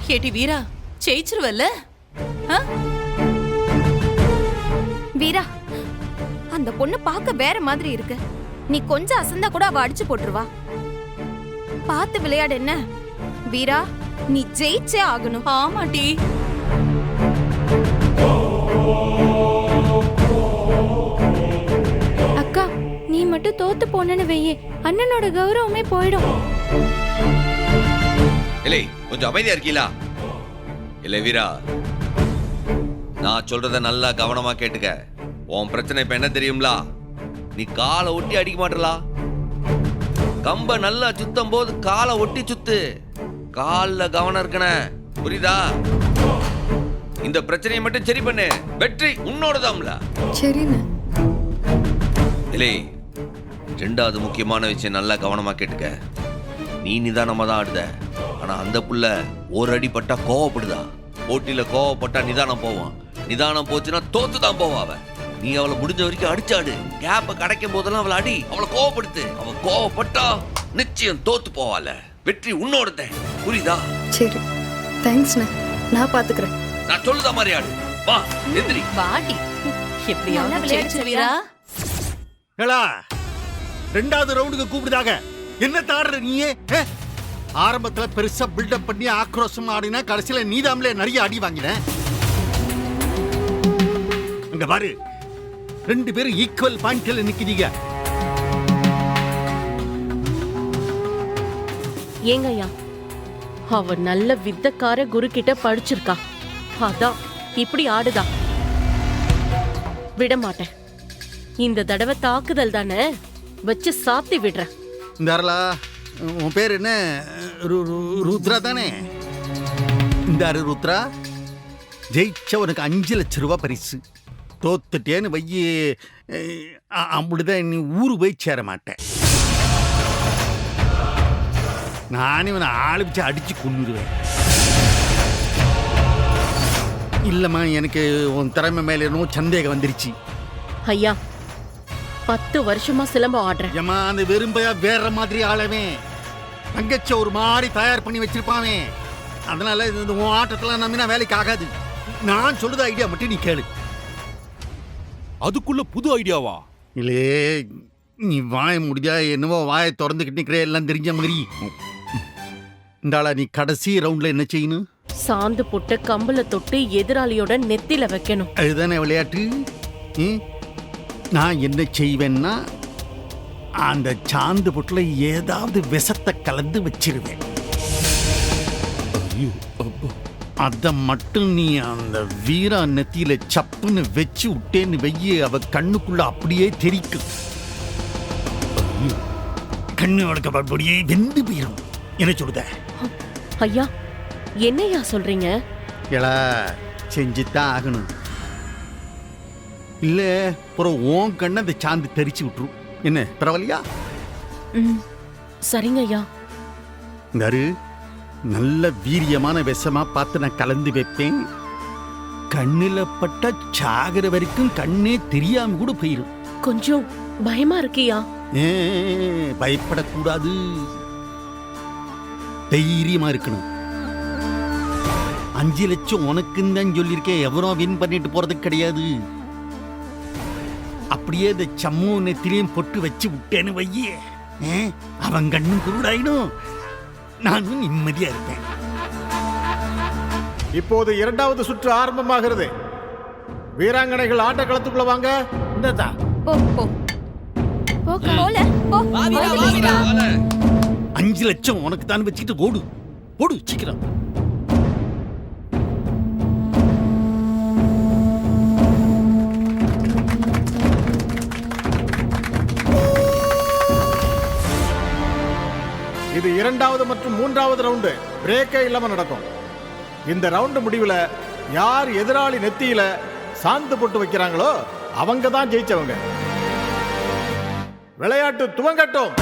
கேட்டி வீரா, ஜெயிச்சிருவல்ல? வீரா, அந்த பொண்ணு பார்க்க வேற மாதிரி இருக்கு. நீ கொஞ்சம் அசந்தா கூட அவ அடிச்சு போட்டுருவா. பார்த்து விளையாடு என்ன? வீரா, நீ ஜெயிச்சே ஆகணும். ஆமாட்டி. அக்கா, நீ மட்டும் தோத்து போனன்னு வெய்யே, அண்ணனோட கௌரவமே போயிடும். இல்லை, கொஞ்சம் அமைதியா இருக்கீங்களா? இல்லை வீரா, நான் சொல்றத நல்லா கவனமா கேட்டுக்க. உன் பிரச்சனை இப்ப என்ன தெரியுங்களா? நீ காலை ஒட்டி அடிக்க மாட்டலா. கம்ப நல்லா சுத்தம் போது காலை ஒட்டி சுத்து. கால்ல கவனம் இருக்கன, புரியுதா? இந்த பிரச்சனையை மட்டும் சரி பண்ணு, வெற்றி உன்னோடதாம்ல. சரிண்ணே. இல்லை, ரெண்டாவது முக்கியமான விஷயம் நல்லா கவனமா கேட்டுக்க. நீ நிதானமா தான் ஆடுத, ஆனா அந்த புள்ள ஒரு அடி பட்டா கோவப்படுதா. போட்டியில கோவப்பட்டா நிதானம் போவான், நிதானம் போச்சுன்னா தோத்து தான் போவா அவ. நீ அவளை முடிஞ்ச வரைக்கும் அடிச்சாடு. கேப்ப கிடைக்கும் போதெல்லாம் அவளை அடி, அவளை கோவப்படுத்து. அவ கோவப்பட்டா நிச்சயம் தோத்து போவால. வெற்றி உன்னோடத, புரியுதா? சரி, தேங்க்ஸ்ண்ணே. நான் பாத்துக்கிறேன். நான் சொல்லுத மாதிரி ஆடு. வா, எந்திரி. வாடி. எப்படியாவது ஜெயிச்சிரு வீரா. ஏலா, ரெண்டாவது ரவுண்டுக்கு கூப்பிடுதாக. என்ன தாடுற நீயே? ஆரம்பத்துல பெருசா பில்டப் பண்ணி ஆக்ரோஷமா ஆடினா கடைசியில நீதாமலே நிறைய அடி வாங்கின. அங்க பாரு, ரெண்டு பேரும் ஈக்குவல் பாயிண்ட்ல நிக்கிறீங்க. ஏங்கய்யா, அவ நல்ல வித்தக்கார குரு கிட்ட படிச்சிருக்கா. அதான் இப்படி ஆடுதா. விட மாட்டேன். இந்த தடவை தாக்குதல் தானே, வச்சு சாத்தி விடுறேன். இந்த அரலா, உன் பேர் என்ன? ருத்ரா தானே? இந்த ருத்ரா, ஜெயிச்ச உனக்கு 5 லட்சம் ரூபாய் பரிசு. தோத்துட்டேன்னு வையி, அப்படிதான் நீ ஊரு போய் சேர மாட்டேன். நானே இவனை ஆளு வச்சு அடிச்சு கொண்டுடுவேன். இல்லம்மா, எனக்கு உன் திறமை மேல என்னவோ சந்தேகம் வந்துருச்சு. ஐயா, 10 வருஷமா சிலம்பம் ஆடுறேன். ஏமா, அந்த வெறும்பையா வேற மாதிரி ஆளவே தங்கச்ச ஒரு மாதிரி தயார் பண்ணி வச்சிருப்பாவே. அதனால இந்த உன் ஆட்டத்தெல்லாம் நம்பினா வேலைக்கு ஆகாது. நான் சொல்றது ஐடியா மட்டும் நீ கேளு. அதுக்குள்ள புது ஐடியாவா? இல்லே, நீ வாய முடிஞ்சா என்னவோ வாயை திறந்துக்கிட்டு நிக்கிற, எல்லாம் தெரிஞ்ச மாதிரி. இந்தாளா, நீ கடைசி ரவுண்ட்ல என்ன செய்யணும்? சாந்து போட்டு கம்பல தொட்டு எதிராளியோட நெத்தில வைக்கணும். அதுதானே விளையாட்டு. நான் என்ன செய்வேன்னா, அந்த சாந்து பொட்டுல ஏதாவது விஷத்தை கலந்து வச்சிருவேன். அத மட்டும் நீ அந்த வீரா நெத்தியில சப்புன்னு வச்சு விட்டேன்னு வெய்ய, அவ கண்ணுக்குள்ள அப்படியே தெரிக்கும். கண்ணு அவளுக்கு அப்படியே வெந்து போயிடும். என்ன சொல்லுத? ஐயா, என்னையா சொல்றீங்க? எலா, செஞ்சுதான் ஆகணும். இல்ல அப்புறம் உன் கண்ணை அந்த சாந்து தெரிச்சு விட்டுரும். என்ன பரவாயில்லையா? சரிங்க ஐயா. நரு, நல்ல வீரியமான விஷமா பார்த்து நான் கலந்து வைப்பேன். கண்ணில பட்ட சாகிற வரைக்கும் கண்ணே தெரியாம கூட போயிடும். கொஞ்சம் பயமா இருக்கியா? பயப்படக்கூடாது, தைரியமா இருக்கணும். 5 லட்சம் உனக்குன்னு தான் சொல்லியிருக்கேன். எவரோ வின் பண்ணிட்டு போறது கிடையாது. அப்படியே இந்த சம்மு நெத்திலையும் பொட்டு வச்சு விட்டேன்னு வையே, அவன் கண்ணும் குருடாயிடும், நானும் நிம்மதியா இருப்பேன். இப்போது இரண்டாவது சுற்று ஆரம்பமாகிறது. வீராங்கனைகள் ஆட்ட களத்துக்குள்ள வாங்க. இந்ததா போ போ போல போ. 5 லட்சம் உனக்கு தான் வச்சுக்கிட்டு ஓடு ஓடு சீக்கிரம். இது இரண்டாவது மற்றும் மூன்றாவது ரவுண்டு பிரேக்கே இல்லாம நடக்கும். இந்த ரவுண்டு முடிவுல யார் எதிராளி நெத்தியில சாந்து போட்டு வைக்கிறாங்களோ அவங்க தான் ஜெயிச்சவங்க. விளையாட்டு துவங்கட்டும்.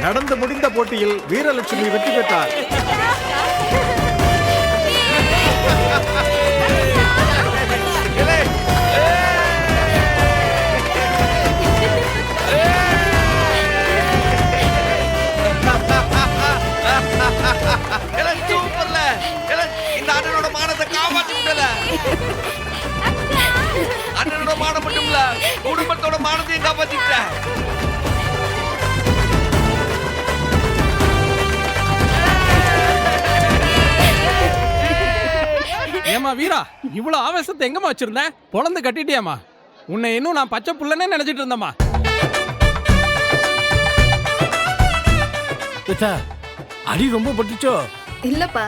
நடந்து முடிந்த போட்டியில் வீரலட்சுமி வெற்றி பெற்றார். சூப்பர்ல இந்த அண்ணனோட மானத்தை காப்பாற்ற முடியல. அண்ணனோட மானம் மட்டும் இல்ல, குடும்பத்தோட மானத்தையும் காப்பாத்திட்ட. ஏமா வீரா, இவ்வளவு ஆவேசத்தை எங்கம்மா வச்சிருந்த? பொழந்து கட்டிட்டியாமா? உன்னை இன்னும் நான் பச்சை புள்ளனே நினைச்சிட்டு இருந்தம்மா. அடி ரொம்ப பட்டுச்சோ? இல்லப்பா,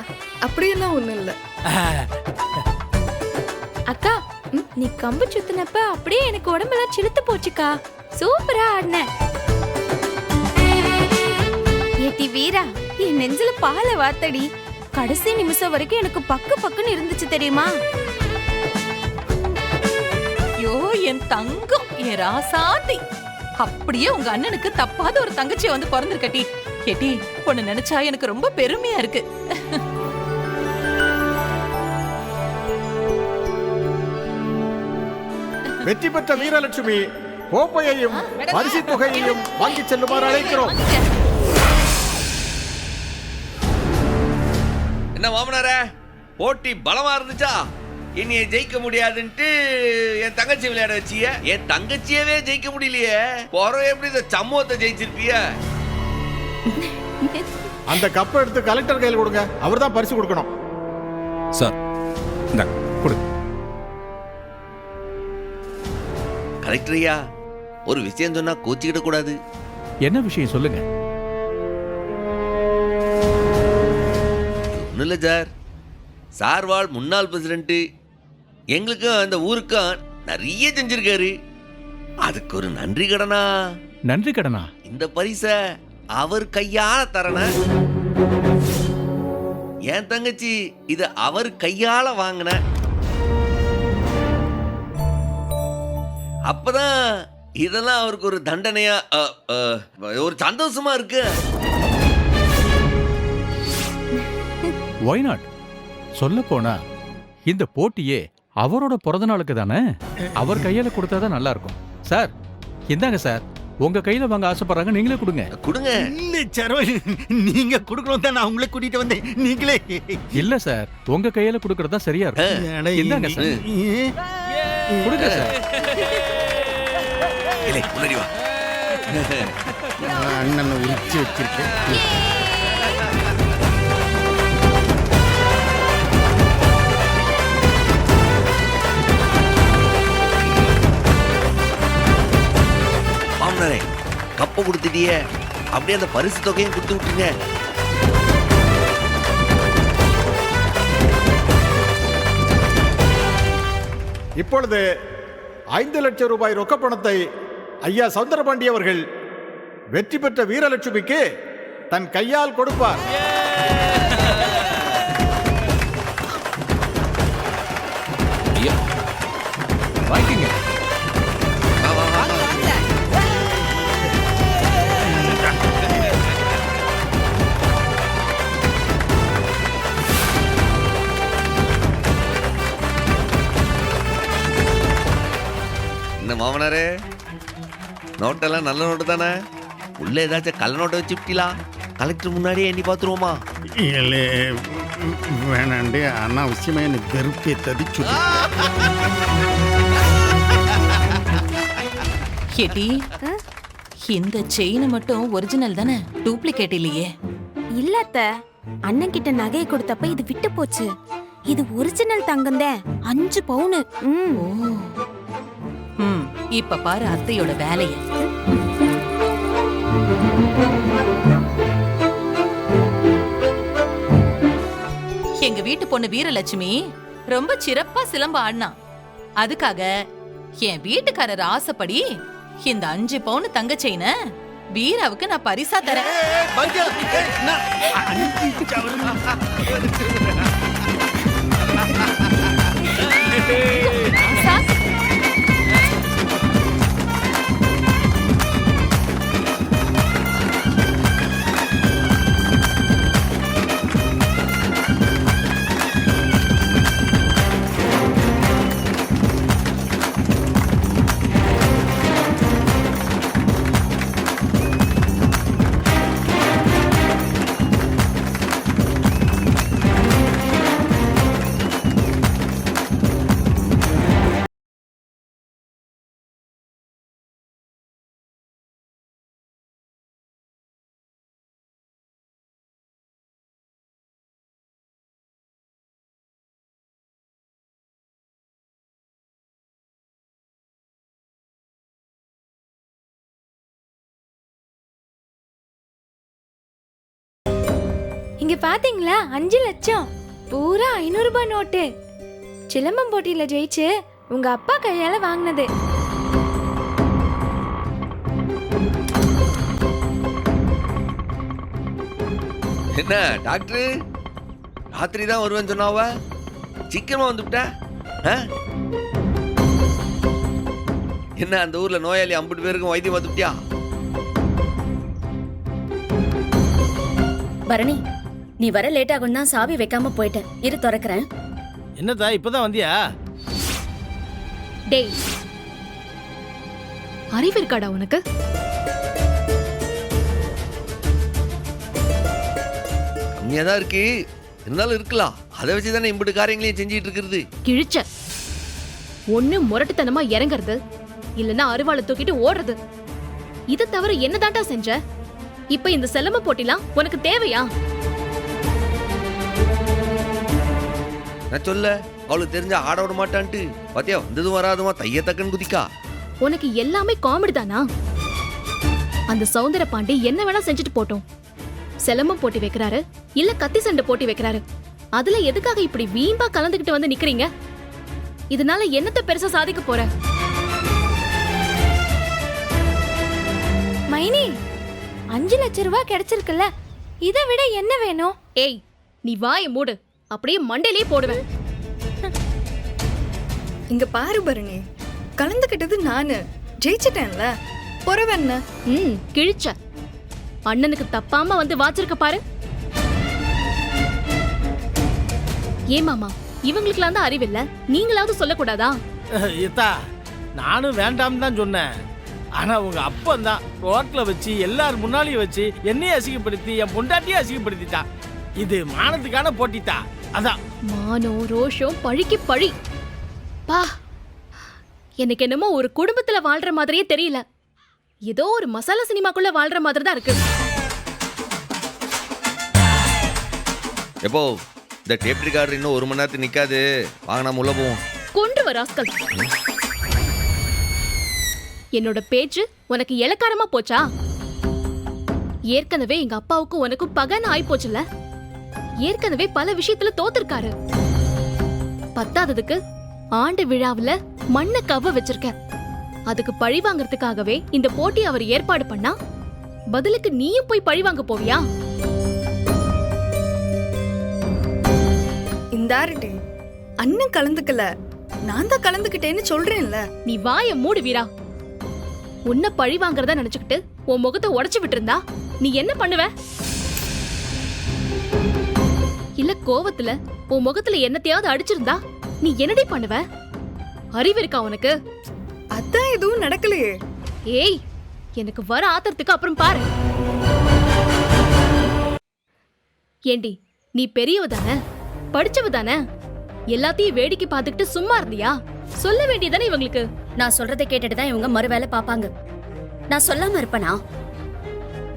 அப்படியெல்லாம் ஒண்ணும் இல்ல. அக்கா நீ கம்பு சுத்தினப்ப அப்படியே எனக்கு உடம்பெல்லாம் சிலுத்து போச்சுக்கா. சூப்பரா ஆடின. ஏட்டி வீரா, என் நெஞ்சில பாலை வாத்தடி. கடைசி நிமிஷம் வரைக்கும் எனக்கு பக்குன்னு இருந்துச்சு தெரியுமா? ஐயோ என் தங்கம், என் ராசாத்தி. அப்படியே உங்க அண்ணனுக்கு தப்பாத ஒரு தங்கச்சி வந்து பிறந்திருக்கட்டி. கேட்டி, பொண்ணு நினைச்சா எனக்கு ரொம்ப பெருமையா இருக்கு. வெற்றி பெற்ற வீரலட்சுமி கோப்பையையும் பரிசு தொகையையும் வாங்கி செல்லுமாறு அழைக்கிறோம். என்ன மாமனார, போட்டி பலமா இருந்துச்சா? என்னைய ஜெயிக்க முடியாதுன்ட்டு என் தங்கச்சி விளையாட வச்சிய. என் தங்கச்சியவே ஜெயிக்க முடியலையே, போறோம் எப்படி இந்த சமூகத்தை ஜெயிச்சிருப்பிய? அந்த கப்பை எடுத்து கலெக்டர் கையில் கொடுங்க, அவர் தான் பரிசு கொடுக்கணும். சார் இந்த கொடு. கலெக்டர் ஐயா, ஒரு விஷயம் சொன்னா கோச்சிக்கிட கூடாது. என்ன விஷயம் சொல்லுங்க. ஒன்றும் இல்லை சார், சார்வால் முன்னாள் பிரசிடென்ட் எங்களுக்கும் அந்த ஊருக்கும் நிறைய செஞ்சிருக்காரு. அதுக்கு ஒரு நன்றி கடனா. நன்றி கடனா? இந்த பரிசை அவர் கையால தரன. என் தங்கச்சி இத அவர் கையால வாங்கின. அப்பதான் இதெல்லாம் அவருக்கு ஒரு தண்டனையா, ஒரு சந்தோஷமா இருக்கு. Why not? சொல்ல போனா இந்த போட்டியே அவரோட பிறந்த நாளுக்கு தானே. அவர் கையில கொடுத்தாதான் நல்லா இருக்கும். சார் இந்தாங்க சார், உங்க கையில வாங்க ஆசைப்படுறாங்க, நீங்களே கொடுங்க. கொடுங்க. இல்ல சரவணி, நீங்க கொடுக்கணும் தான் நான் உங்களை கூட்டிட்டு வந்தேன். நீங்களே. இல்ல சார், உங்க கையில கொடுக்கறதா சரியா இருக்கும். இந்தாங்க சார், கொடுங்க சார். இல்லை, முன்னாடி வா. அண்ணன் உரிச்சு வச்சிருக்கேன். மாமனாரே, கப்பை கொடுத்துட்டிய, அப்படியே அந்த பரிசு தொகையும் கொடுத்து விட்டுருங்க. இப்பொழுது 5 லட்சம் ரூபாய் ரொக்க பணத்தை ஐயா சௌந்தரபாண்டி அவர்கள் வெற்றி பெற்ற வீரலட்சுமிக்கு தன் கையால் கொடுப்பார். வாங்கிக்கங்க. என்ன மாமனாரே, நோட்டெல்லாம் நல்ல நோட்டு தானே? உள்ள ஏதாச்சும் கள்ள நோட்டை வச்சு விட்டீங்களா? கலெக்டர் முன்னாடியே எண்ணி பார்த்துருவோமா? இல்லை வேணாண்டே, அனாவசியமா எனக்கு வெறுப்பே ததிச்சு. கேட்டி, இந்த செயின் மட்டும் ஒரிஜினல் தானே, டூப்ளிகேட் இல்லையே? இல்லத்த, அண்ணன் கிட்ட நகையை கொடுத்தப்ப இது விட்டு போச்சு. இது ஒரிஜினல் தங்கம் தான், 5 பவுனு. இப்ப பாரு அத்தையோட வேலைய. எங்க வீட்டு பொண்ணு வீரலட்சுமி ரொம்ப சிறப்பா சிலம்ப ஆடினா. அதுக்காக என் வீட்டுக்காரர் ஆசைப்படி இந்த 5 பவுன் தங்க செயினை வீராவுக்கு நான் பரிசா தரேன். இங்க பாத்தீங்களா 5 லட்சம் பூரா 500 ரூபாய் நோட்டு. சிலம்பம் போட்டியில ஜெயிச்சு உங்க அப்பா கையால வாங்கினது. என்ன டாக்டர், ராத்திரி தான் வருவேன்னு சொன்னாவ, சீக்கிரமா வந்துவிட்ட? என்ன அந்த ஊர்ல நோயாளி 50 பேருக்கும் வைத்தியம் பார்த்துட்டியா? பரணி, நீ வர லேட் ஆகும் தான் சாவி வைக்காம போயிட்டேன். இரு திறக்கிறேன். என்னதா இப்பதான் வந்தியா? டேய், அறிவு இருக்காடா உனக்கு? கம்மியா தான் இருக்கு, இருந்தாலும் இருக்கலாம். அதை வச்சு தானே இம்புட்டு காரியங்களையும் செஞ்சிட்டு இருக்கிறது. கிழிச்ச ஒண்ணு முரட்டுத்தனமா இறங்குறது, இல்லன்னா அருவாளை தூக்கிட்டு ஓடுறது. இதை தவிர என்னதான்டா செஞ்ச? இப்ப இந்த செலம போட்டிலாம் உனக்கு தேவையா? நான் சொல்ல, அவளுக்கு தெரிஞ்சா ஆட விட மாட்டான்ட்டு பாத்தியா, வந்ததும் வராதுமா தைய தக்கன்னு குதிக்கா. உனக்கு எல்லாமே காமெடி தானா? அந்த சௌந்தர பாண்டி என்ன வேணா செஞ்சுட்டு போட்டோம். செலமம் போட்டி வைக்கிறாரு, இல்ல கத்தி சண்டை போட்டி வைக்கிறாரு. அதுல எதுக்காக இப்படி வீம்பா கலந்துகிட்டு வந்து நிக்கிறீங்க? இதனால என்னத்த பெருசா சாதிக்க போற? மைனி, 5 லட்சம் ரூபாய் கிடைச்சிருக்குல்ல, இதை விட என்ன வேணும்? ஏய், நீ வாயை மூடு, அப்படியே மண்டையிலே போடுவேன். இங்க பாரு பரணி, கலந்துக்கிட்டது நானு, ஜெயிச்சிட்டேன்ல, பொறவென்ன? கிழிச்ச அண்ணனுக்கு தப்பாம வந்து வாச்சிருக்க பாரு. ஏமாமா, இவங்களுக்குலாம் தான் அறிவில்ல, நீங்களாவது சொல்லக்கூடாதா? இத்தா, நானும் வேண்டாம் தான் சொன்னேன். ஆனா உங்க அப்பன் தான் ரோட்ல வச்சு எல்லாரும் முன்னாலையும் வச்சு என்னையும் அசிங்கப்படுத்தி என் பொண்டாட்டியும் அசிங்கப்படுத்திட்டான். இது மானத்துக்கான போட்டித்தா. அதான் மானம் ரோஷம் பழிக்கு பழி. பா, எனக்கு என்னமோ ஒரு குடும்பத்துல வாழ்ற மாதிரியே தெரியல. ஏதோ ஒரு மசாலா சினிமாக்குள்ள வாழ்ற மாதிரி தான் இருக்கு. எப்போ இந்த டேப் ரிகார்டர் இன்னும் 1 மணி நேரத்துக்கு நிக்காது, வாங்க நம்ம உள்ள போவோம். கொன்று வர ராஸ்கல். என்னோட பேச்சு உனக்கு இளக்காரமா போச்சா? ஏற்கனவே எங்க அப்பாவுக்கும் உனக்கும் பகன்னு ஆயி போச்சுல. ஏற்கனவே பல விஷயத்துல தோத்துருக்காரு. பத்தாததுக்கு ஆண்டு விழாவுல மண்ணை கவ வச்சிருக்க. அதுக்கு பழி வாங்கறதுக்காகவே இந்த போட்டி அவர் ஏற்பாடு பண்ணா, பதிலுக்கு நீயும் போய் பழி வாங்க போவியா? இந்தாருடி, அண்ணன் கலந்துக்கல, நான் தான் கலந்துக்கிட்டேன்னு சொல்றேன்ல. நீ வாய மூடு வீரா. உன்னை பழி வாங்குறதா நினைச்சுக்கிட்டு உன் முகத்தை உடைச்சு விட்டுருந்தா நீ என்ன பண்ணுவ? இல்ல கோவத்துல உன் முகத்துல என்னத்தையாவது அடிச்சிருந்தா நீ என்னடி பண்ணுவ? அறிவு இருக்கா உனக்கு? அதான் எதுவும் நடக்கலையே. ஏய், எனக்கு வர ஆத்திரத்துக்கு அப்புறம் பாரு. ஏண்டி, நீ பெரியவ தானே, படிச்சவ தானே, எல்லாத்தையும் வேடிக்கை பார்த்துக்கிட்டு சும்மா இருந்தியா? சொல்ல வேண்டியதானே இவங்களுக்கு. நான் சொல்றதை கேட்டுட்டு தான் இவங்க மறுவேளை பாப்பாங்க. நான் சொல்லாம இருப்பனா?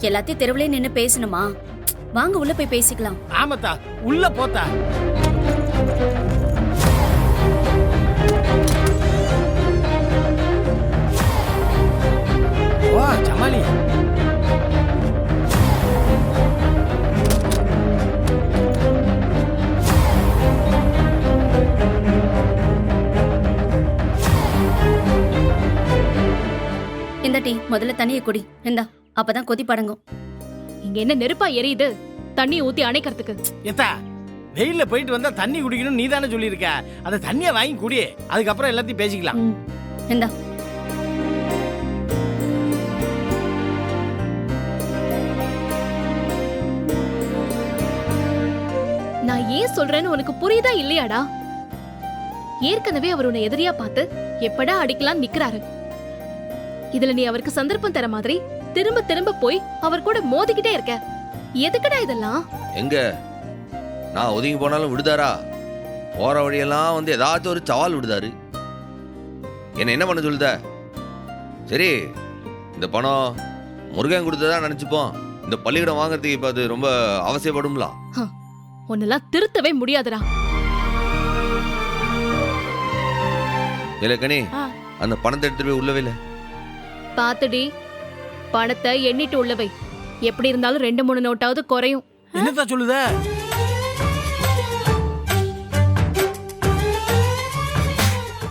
எல்லாத்தையும் தெருவுலயே நின்னு பேசணுமா? வாங்க உள்ள போய் பேசிக்கலாம். ஆமாத்தா, உள்ள போத்தா. வா ஜமாலி. டீ முதல்ல தண்ணியை குடி. இந்தா, அப்பதான் கொதி படங்கும். இங்க என்ன நெருப்பா எரியுது? தண்ணி ஊத்தி அணைக்கிறதுக்கு. ஏத்தா, வெயில்ல போயிட்டு வந்தா தண்ணி குடிக்கணும் நீ தானே சொல்லியிருக்க. அந்த தண்ணியை வாங்கி குடி, அதுக்கப்புறம் எல்லாத்தையும் பேசிக்கலாம். இந்தா. நான் ஏன் சொல்றேன்னு உனக்கு புரியுதா இல்லையாடா? ஏற்கனவே அவர் உன்னை எதிரியா பார்த்து எப்படா அடிக்கலாம் நிக்கிறாரு. இதுல நீ அவருக்கு சந்தர்ப்பம் தர மாதிரி திரும்ப திரும்ப போய் அவர் கூட மோதிக்கிட்டே இருக்க. எதுக்குடா இதெல்லாம்? எங்க நான் ஒதுங்கி போனாலும் விடுதாரா? போற வழியெல்லாம் வந்து ஏதாச்சும் ஒரு சவால் விடுதாரு. என்ன பண்ண சொல்லுத? சரி, இந்த பணம் முருகன் கொடுத்ததா நினைச்சுப்போம். இந்த பள்ளிக்கூடம் வாங்குறதுக்கு இப்ப அது ரொம்ப அவசியப்படும்ல. உன்னெல்லாம் திருத்தவே முடியாதுடா. இல்ல கனி, அந்த பணத்தை எடுத்துட்டு போய் உள்ளவே இல்ல. பாத்துடி, பணத்தை எண்ணிட்டு உள்ளவை. எப்படி இருந்தாலும் 2-3 நோட்டாவது குறையும். என்னத்தா சொல்லுத?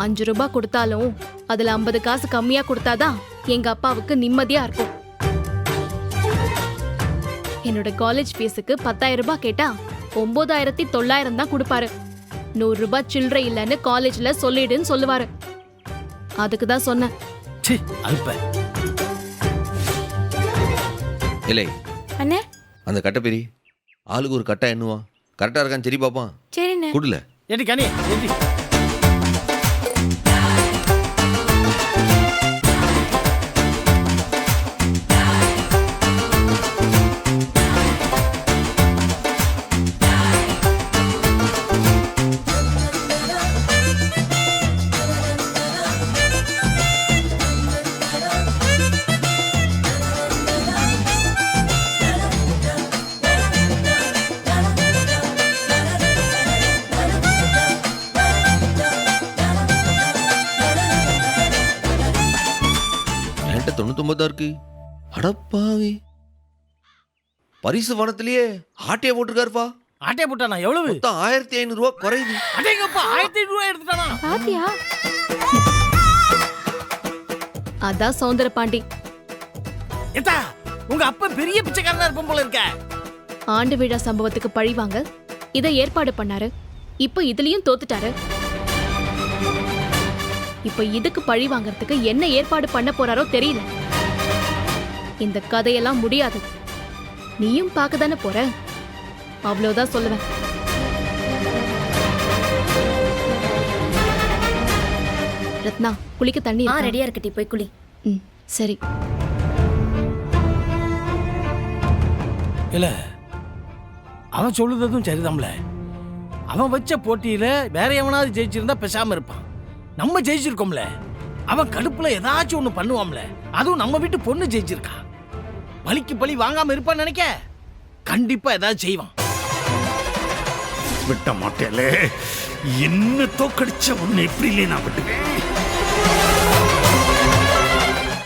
₹5 கொடுத்தாலும் அதுல 50 காசு கம்மியா கொடுத்தாதான் எங்க அப்பாவுக்கு நிம்மதியா இருக்கும். என்னோட காலேஜ் ஃபீஸுக்கு ₹10,000 கேட்டா 9,900 தான் கொடுப்பாரு. ₹100 சில்லறை இல்லைன்னு காலேஜ்ல சொல்லிடுன்னு சொல்லுவாரு. அதுக்கு தான் சொன்னேன். இல்லை அண்ணே, அந்த கட்டை பெரி ஆளுக்கு ஒரு கட்டை எண்ணுவா. கரெக்டா இருக்கான்னு சரி பாப்பான். சரிண்ணே. குடுல ஏடி கனி, ஏடி. என்கிட்ட 99 இருக்கு. அடப்பாவி, பரிசு பணத்திலேயே ஆட்டையை போட்டிருக்காருப்பா. ஆட்டையை போட்டானா? எவ்வளவு? 1500 குறையுது. அடேங்கப்பா, 1500 எடுத்துட்டானா? பாத்தியா? அதான் சௌந்தர பாண்டி. ஏத்தா, உங்க அப்பா பெரிய பிச்சைக்காரனா இருப்போம் போல இருக்க. ஆண்டு விழா சம்பவத்துக்கு பழிவாங்க இதை ஏற்பாடு பண்ணாரு. இப்ப இதுலயும் தோத்துட்டாரு. இப்ப இதுக்கு பழி வாங்கறதுக்கு என்ன ஏற்பாடு பண்ண போறாரோ தெரியல. இந்த கதையெல்லாம் முடியாது. நீயும் பார்க்கதானே போற. அவ்வளவுதான் சொல்லுவேன். ரத்னா, குளிக்க தண்ணி இருக்கா? ரெடியா இருக்கு டீ, போய் குளி. சரி. இல்ல, அவன் சொல்லுறதும் சரிதான்ல. அவன் வச்ச போட்டியில வேற எவனாவது ஜெயிச்சிருந்தா பேசாம இருப்பான். நம்ம ஜெயிச்சிருக்கோம்ல, அவன் கடுப்புல ஏதாச்சும் ஒண்ணு பண்ணுவான்ல. அதுவும் நம்ம வீட்டு பொண்ணு ஜெயிச்சிருக்கா. பலிக்கு பலி வாங்காம இருப்பான்னு நினைக்க, கண்டிப்பா ஏதாவது செய்வான். விட்ட மாட்டேலே, என்ன தோக்கடிச்ச உன்னை எப்படி நான் விட்டுவேன்?